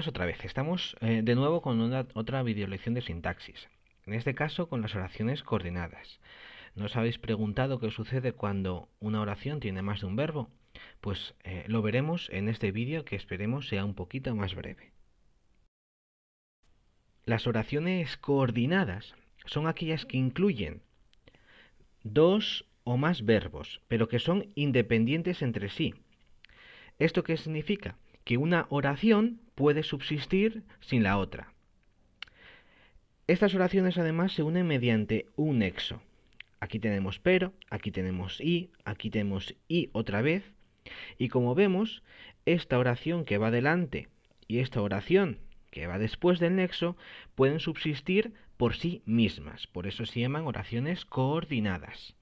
buenas otra vez. Estamos de nuevo con otra videolección de sintaxis. En este caso con las oraciones coordinadas. ¿Nos habéis preguntado qué sucede cuando una oración tiene más de un verbo? Pues lo veremos en este vídeo, que esperemos sea un poquito más breve. Las oraciones coordinadas son aquellas que incluyen dos o más verbos, pero que son independientes entre sí. ¿Esto qué significa? Que una oración puede subsistir sin la otra. Estas oraciones además se unen mediante un nexo. Aquí tenemos pero, aquí tenemos y otra vez. Y como vemos, esta oración que va delante y esta oración que va después del nexo pueden subsistir por sí mismas. Por eso se llaman oraciones coordinadas.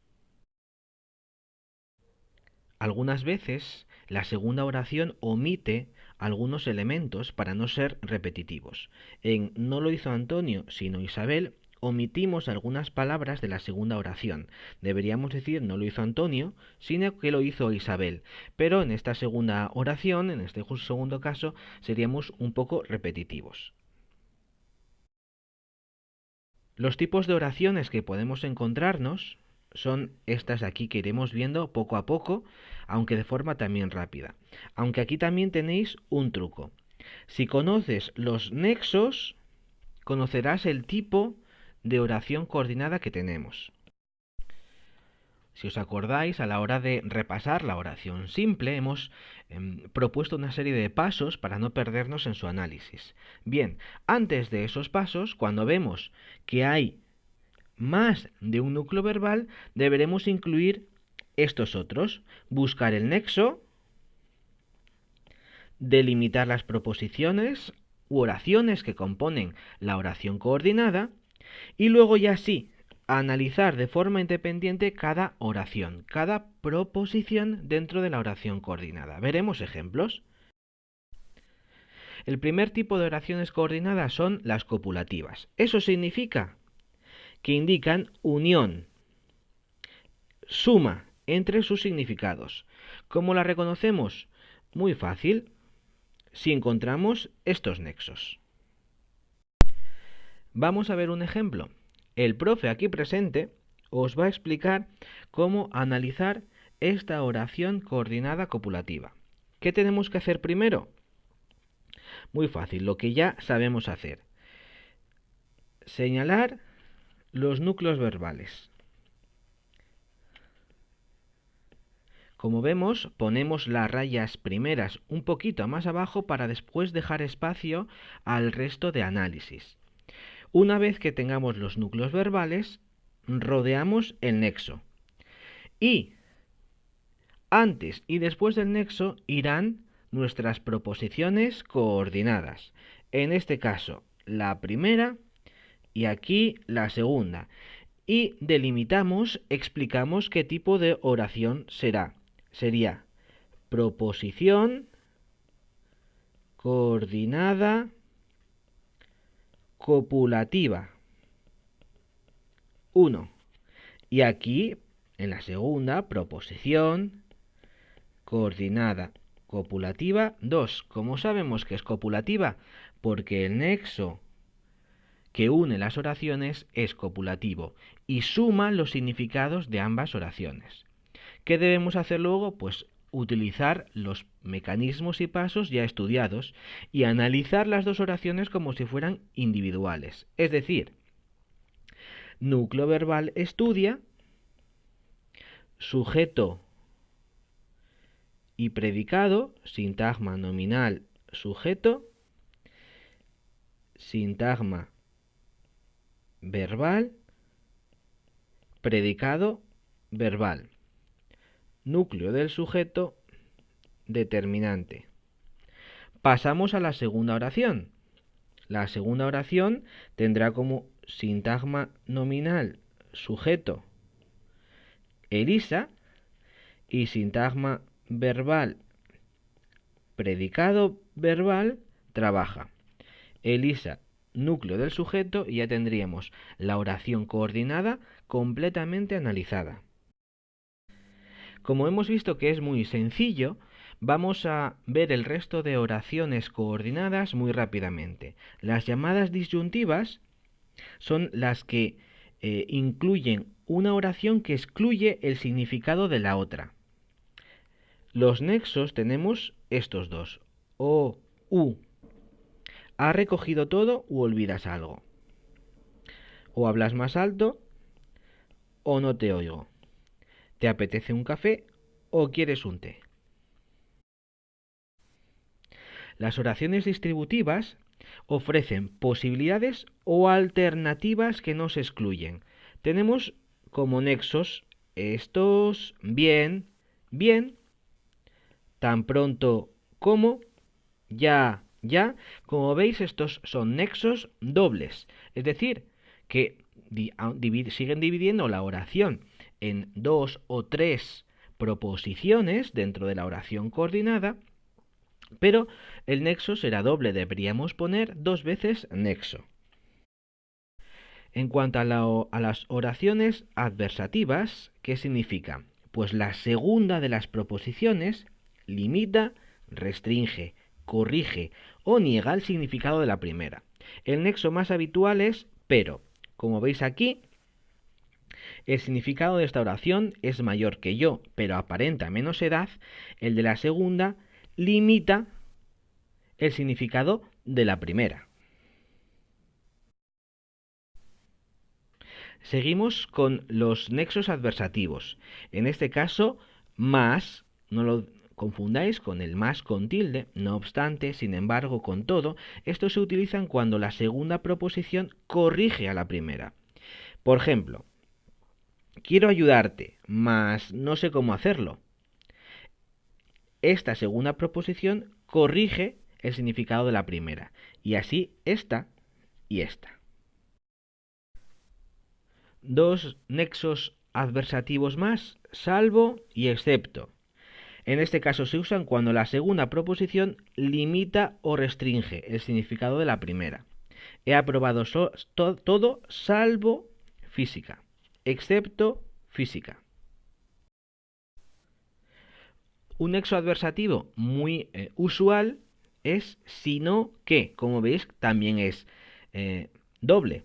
Algunas veces la segunda oración omite algunos elementos para no ser repetitivos. En no lo hizo Antonio, sino Isabel, omitimos algunas palabras de la segunda oración. Deberíamos decir no lo hizo Antonio, sino que lo hizo Isabel. Pero en esta segunda oración, en este segundo caso, seríamos un poco repetitivos. Los tipos de oraciones que podemos encontrarnos son estas de aquí que iremos viendo poco a poco, aunque de forma también rápida. Aunque aquí también tenéis un truco. Si conoces los nexos, conocerás el tipo de oración coordinada que tenemos. Si os acordáis, a la hora de repasar la oración simple, hemos propuesto una serie de pasos para no perdernos en su análisis. Bien, antes de esos pasos, cuando vemos que hay más de un núcleo verbal, deberemos incluir estos otros: buscar el nexo, delimitar las proposiciones u oraciones que componen la oración coordinada, y luego ya sí, analizar de forma independiente cada oración, cada proposición dentro de la oración coordinada. Veremos ejemplos. El primer tipo de oraciones coordinadas son las copulativas. Eso significa que indican unión, suma entre sus significados. ¿Cómo la reconocemos? Muy fácil, si encontramos estos nexos. Vamos a ver un ejemplo. El profe aquí presente os va a explicar cómo analizar esta oración coordinada copulativa. ¿Qué tenemos que hacer primero? Muy fácil, lo que ya sabemos hacer. Señalar los núcleos verbales. Como vemos, ponemos las rayas primeras un poquito más abajo para después dejar espacio al resto de análisis. Una vez que tengamos los núcleos verbales, rodeamos el nexo. Y antes y después del nexo irán nuestras proposiciones coordinadas. En este caso, la primera y aquí la segunda. Y delimitamos, explicamos qué tipo de oración será. Sería proposición coordinada copulativa 1. Y aquí, en la segunda, proposición coordinada copulativa 2. ¿Cómo sabemos que es copulativa? Porque el nexo que une las oraciones es copulativo y suma los significados de ambas oraciones. ¿Qué debemos hacer luego? Pues utilizar los mecanismos y pasos ya estudiados y analizar las dos oraciones como si fueran individuales. Es decir, núcleo verbal estudia, sujeto y predicado, sintagma nominal sujeto, sintagma verbal, predicado verbal. Núcleo del sujeto, determinante. Pasamos a la segunda oración. La segunda oración tendrá como sintagma nominal sujeto Elisa y sintagma verbal predicado verbal trabaja. Elisa, núcleo del sujeto, y ya tendríamos la oración coordinada completamente analizada. Como hemos visto que es muy sencillo, Vamos a ver el resto de oraciones coordinadas muy rápidamente. Las llamadas disyuntivas son las que incluyen una oración que excluye el significado de la otra. Los nexos tenemos estos dos, o, u. ¿Has recogido todo u olvidas algo? O hablas más alto o no te oigo. ¿Te apetece un café o quieres un té? Las oraciones distributivas ofrecen posibilidades o alternativas que no se excluyen. Tenemos como nexos estos, bien, bien, tan pronto como, ya, ya. Como veis, estos son nexos dobles, es decir, que siguen dividiendo la oración en dos o tres proposiciones dentro de la oración coordinada, pero el nexo será doble, deberíamos poner dos veces nexo. En cuanto a las oraciones adversativas, ¿qué significa? Pues la segunda de las proposiciones limita, restringe, corrige o niega el significado de la primera. El nexo más habitual es pero. Como veis aquí, el significado de esta oración es mayor que yo, pero aparenta menos edad. El de la segunda limita el significado de la primera. Seguimos con los nexos adversativos. En este caso, más, no lo confundáis con el más con tilde, no obstante, sin embargo, con todo, estos se utilizan cuando la segunda proposición corrige a la primera. Por ejemplo, quiero ayudarte, mas no sé cómo hacerlo. Esta segunda proposición corrige el significado de la primera, y así esta y esta. Dos nexos adversativos más, salvo y excepto. En este caso se usan cuando la segunda proposición limita o restringe el significado de la primera. He aprobado todo salvo física, excepto física. Un nexo adversativo muy usual es sino que, como veis, también es doble,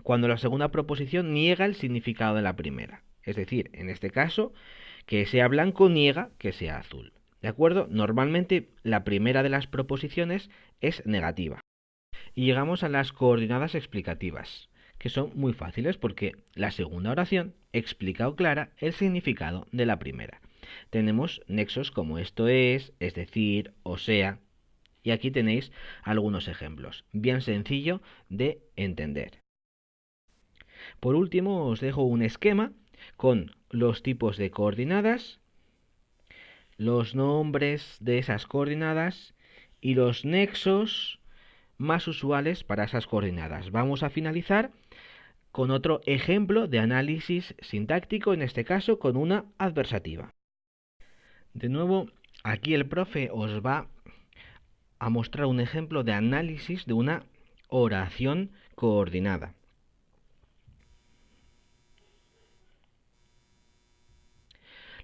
cuando la segunda proposición niega el significado de la primera. Es decir, en este caso, que sea blanco niega que sea azul. ¿De acuerdo? Normalmente la primera de las proposiciones es negativa. Y llegamos a las coordenadas explicativas, que son muy fáciles porque la segunda oración explica o aclara el significado de la primera. Tenemos nexos como esto es decir, o sea, y aquí tenéis algunos ejemplos, bien sencillo de entender. Por último, os dejo un esquema con los tipos de coordenadas, los nombres de esas coordenadas y los nexos más usuales para esas coordenadas. Vamos a finalizar con otro ejemplo de análisis sintáctico, en este caso con una adversativa. De nuevo, aquí el profe os va a mostrar un ejemplo de análisis de una oración coordinada.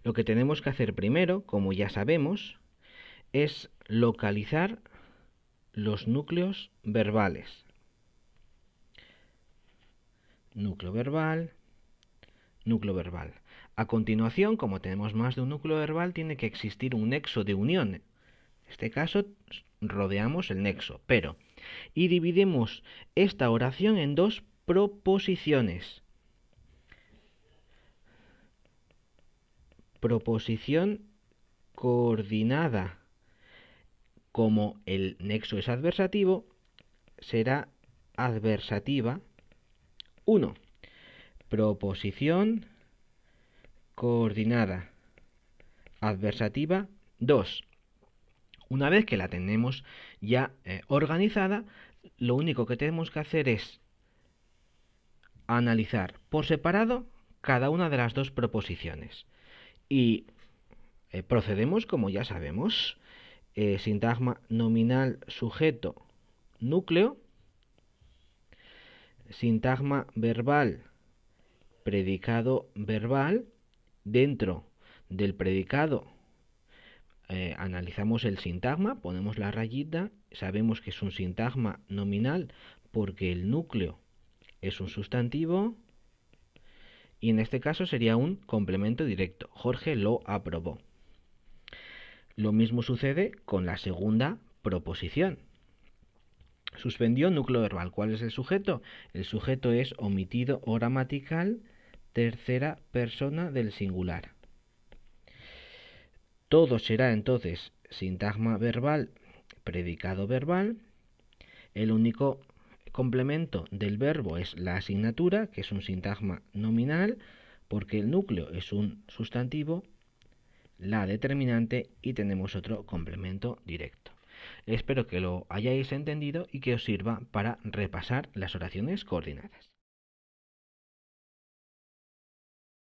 Lo que tenemos que hacer primero, como ya sabemos, es localizar los núcleos verbales. Núcleo verbal, núcleo verbal. A continuación, como tenemos más de un núcleo verbal, tiene que existir un nexo de unión. En este caso, rodeamos el nexo, pero, y dividimos esta oración en dos proposiciones. Proposición coordinada. Como el nexo es adversativo, será adversativa 1. Proposición coordinada adversativa 2. Una vez que la tenemos ya organizada, lo único que tenemos que hacer es analizar por separado cada una de las dos proposiciones. Y procedemos como ya sabemos. Sintagma nominal sujeto núcleo, sintagma verbal predicado verbal, dentro del predicado analizamos el sintagma, ponemos la rayita, sabemos que es un sintagma nominal porque el núcleo es un sustantivo y en este caso sería un complemento directo. Jorge lo aprobó. Lo mismo sucede con la segunda proposición. Suspendió núcleo verbal. ¿Cuál es el sujeto? El sujeto es omitido o gramatical, tercera persona del singular. Todo será entonces sintagma verbal, predicado verbal. El único complemento del verbo es la asignatura, que es un sintagma nominal, porque el núcleo es un sustantivo, la determinante y tenemos otro complemento directo. Espero que lo hayáis entendido y que os sirva para repasar las oraciones coordinadas.